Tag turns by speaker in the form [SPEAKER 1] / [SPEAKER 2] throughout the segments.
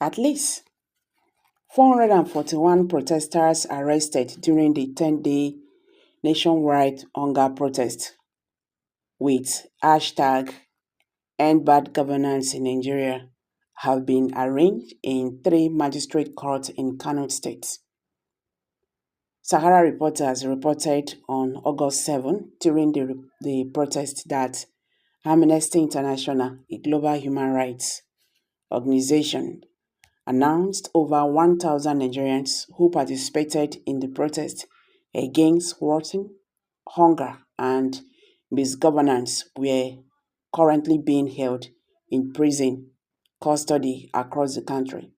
[SPEAKER 1] At least 441 protesters arrested during the 10-day nationwide hunger protest with hashtag End Bad Governance in Nigeria have been arraigned in 3 magistrate courts in Kano State. Sahara reporters reported on August 7 during the protest that Amnesty International, a global human rights organization, announced over 1,000 Nigerians who participated in the protest against worsening hunger and misgovernance were currently being held in prison custody across the country.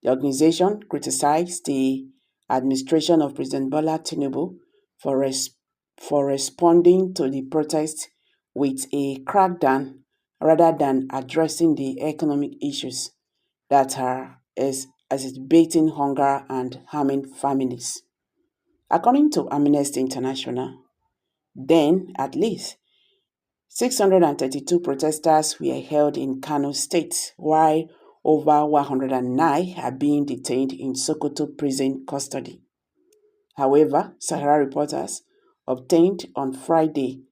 [SPEAKER 1] The organization criticized the administration of President Bola Tinubu for responding to the protest with a crackdown rather than addressing the economic issues that are exacerbating hunger and harming families. According to Amnesty International, then at least 632 protesters were held in Kano State, while over 109 are being detained in Sokoto prison custody. However, Sahara reporters obtained on Friday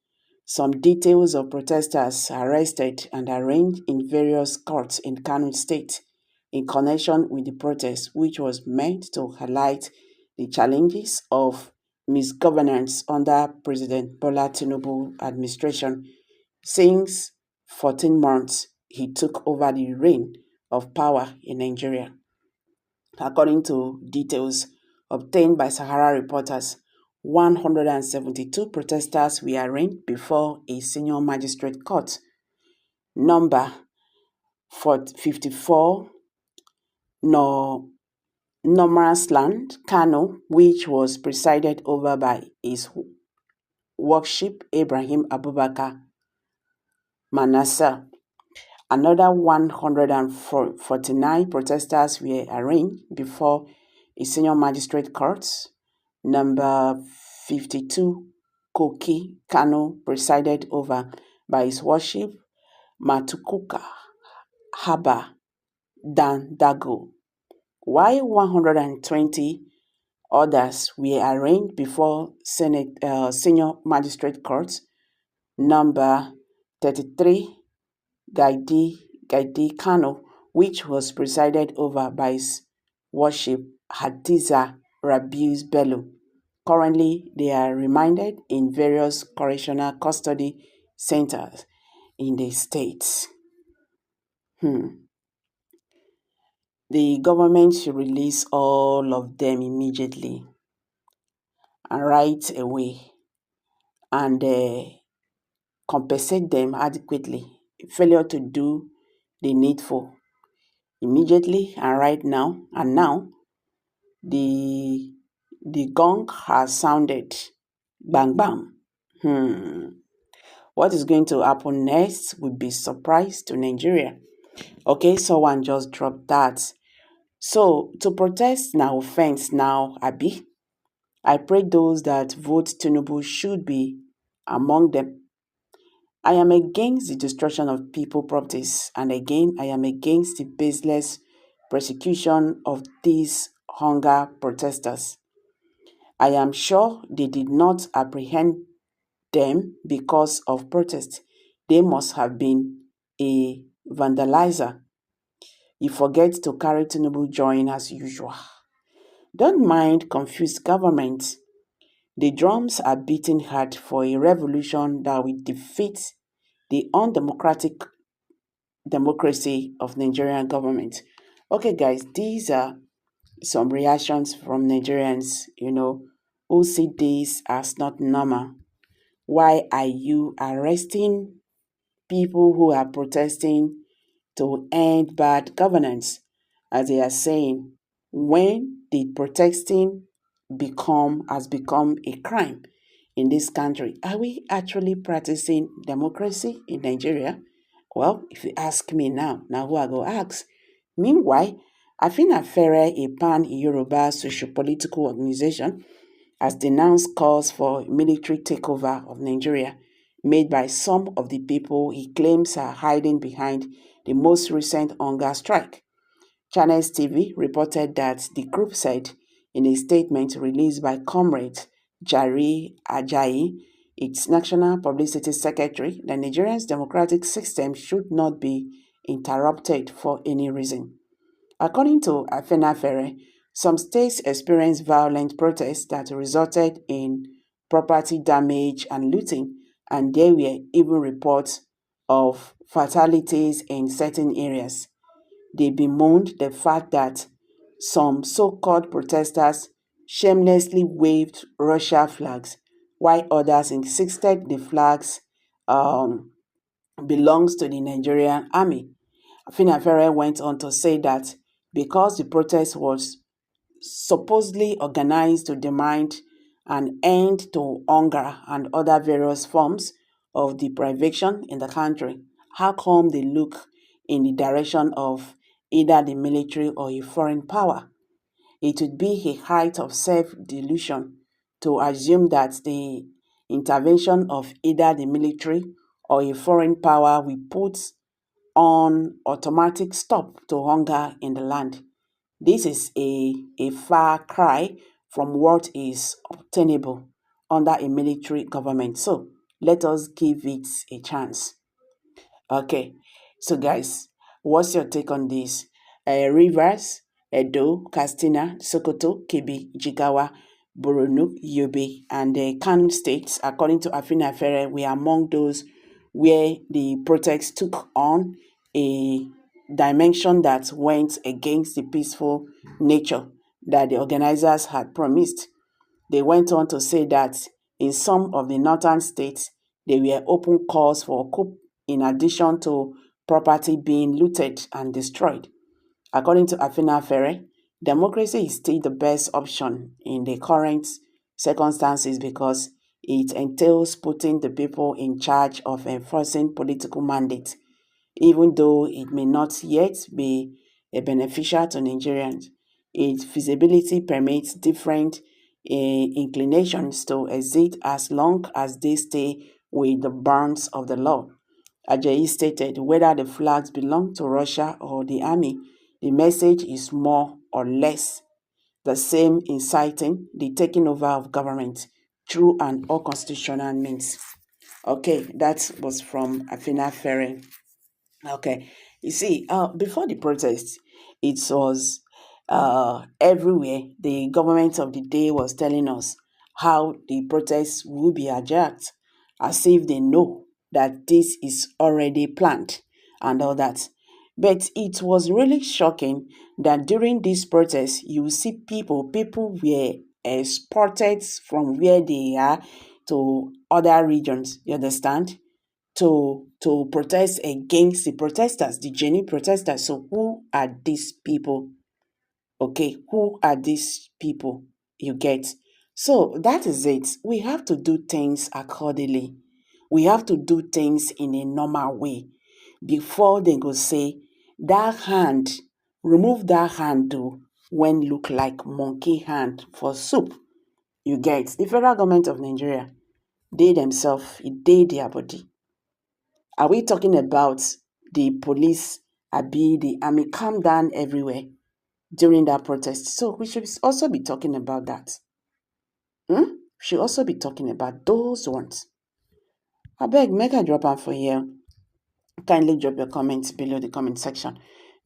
[SPEAKER 1] some details of protesters arrested and arraigned in various courts in Kano State in connection with the protest, which was meant to highlight the challenges of misgovernance under President Bola Tinubu administration since 14 months he took over the reign of power in Nigeria. According to details obtained by Sahara reporters, 172 protesters were arraigned before a senior magistrate court, number 54, Normansland, Kano, which was presided over by His Worship Ibrahim Abubakar Manasseh. Another 149 protesters were arraigned before a senior magistrate court, number 52, Koki, Kano, presided over by His Worship Matukuka Haba Dandago, while 120 others were arraigned before senior magistrate court, number 33, Gaidi Kano, which was presided over by His Worship Hadiza Rabius Bello. Currently, they are remanded in various correctional custody centers in the states. The government should release all of them immediately and right away and compensate them adequately. Failure to do the needful immediately and right now, and now the gong has sounded. Bang bang. What is going to happen next will be surprise to Nigeria. Okay, someone just dropped that. So to protest now offense now, Abi. I pray those that vote Tinubu should be among them. I am against the destruction of people properties, and again I am against the baseless persecution of these hunger protesters. I am sure they did not apprehend them because of protest. They must have been a vandalizer. You forget to carry Tinubu join as usual. Don't mind confused government. The drums are beating hard for a revolution that will defeat the undemocratic democracy of Nigerian government. Okay, guys, these are some reactions from Nigerians, who see this as not normal. Why are you arresting people who are protesting to end bad governance, as they are saying, when the protesting has become a crime in this country? Are we actually practicing democracy in Nigeria? Well, if you ask me now who I go ask? Meanwhile, Afina Fere, a pan-Yoruba socio-political organization, has denounced calls for military takeover of Nigeria made by some of the people he claims are hiding behind the most recent hunger strike. Channels TV reported that the group said in a statement released by Comrade Jari Ajayi, its national publicity secretary, the Nigerian democratic system should not be interrupted for any reason. According to Afenafere, some states experienced violent protests that resulted in property damage and looting, and there were even reports of fatalities in certain areas. They bemoaned the fact that some so-called protesters shamelessly waved Russia flags, while others insisted the flags um, belongs to the Nigerian army. Finafere went on to say that because the protest was supposedly organized to demand an end to hunger and other various forms of deprivation in the country, how come they look in the direction of either the military or a foreign power? It would be a height of self-delusion to assume that the intervention of either the military or a foreign power will put on automatic stop to hunger in the land. This is a far cry from what is obtainable under a military government. So let us give it a chance. Okay, so guys, what's your take on this? Rivers, Edo, Katsina, Sokoto, Kebbi, Jigawa, Borno, Yobe, and the Kano states, according to Afina Fere, were among those where the protests took on a dimension that went against the peaceful nature that the organizers had promised. They went on to say that in some of the northern states, there were open calls for coup in addition to property being looted and destroyed. According to Afina Ferre, democracy is still the best option in the current circumstances because it entails putting the people in charge of enforcing political mandates, even though it may not yet be a beneficial to Nigerians. Its feasibility permits different inclinations to exit as long as they stay with the bounds of the law. Ajayi stated whether the flags belong to Russia or the army, the message is more or less the same, inciting the taking over of government through an unconstitutional means. Okay, that was from Afina Ferry. Okay, you see, before the protest, it was everywhere. The government of the day was telling us how the protests will be hijacked, as if they know that this is already planned and all that. But it was really shocking that during this protest, you see people were exported from where they are to other regions. You understand? To protest against the protesters, the genuine protesters. So who are these people? Okay, who are these people? You get? So that is it. We have to do things accordingly. We have to do things in a normal way before they go say that hand, remove that hand though when look like monkey hand for soup. You get? The federal government of Nigeria, they themselves, they their body. Are we talking about the police, Abi, the army calm down everywhere during that protest? So we should also be talking about that. Hmm? We should also be talking about those ones. I beg, make a drop out for here. Kindly drop your comments below the comment section.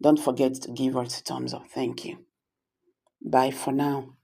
[SPEAKER 1] Don't forget to give us a thumbs up. Thank you. Bye for now.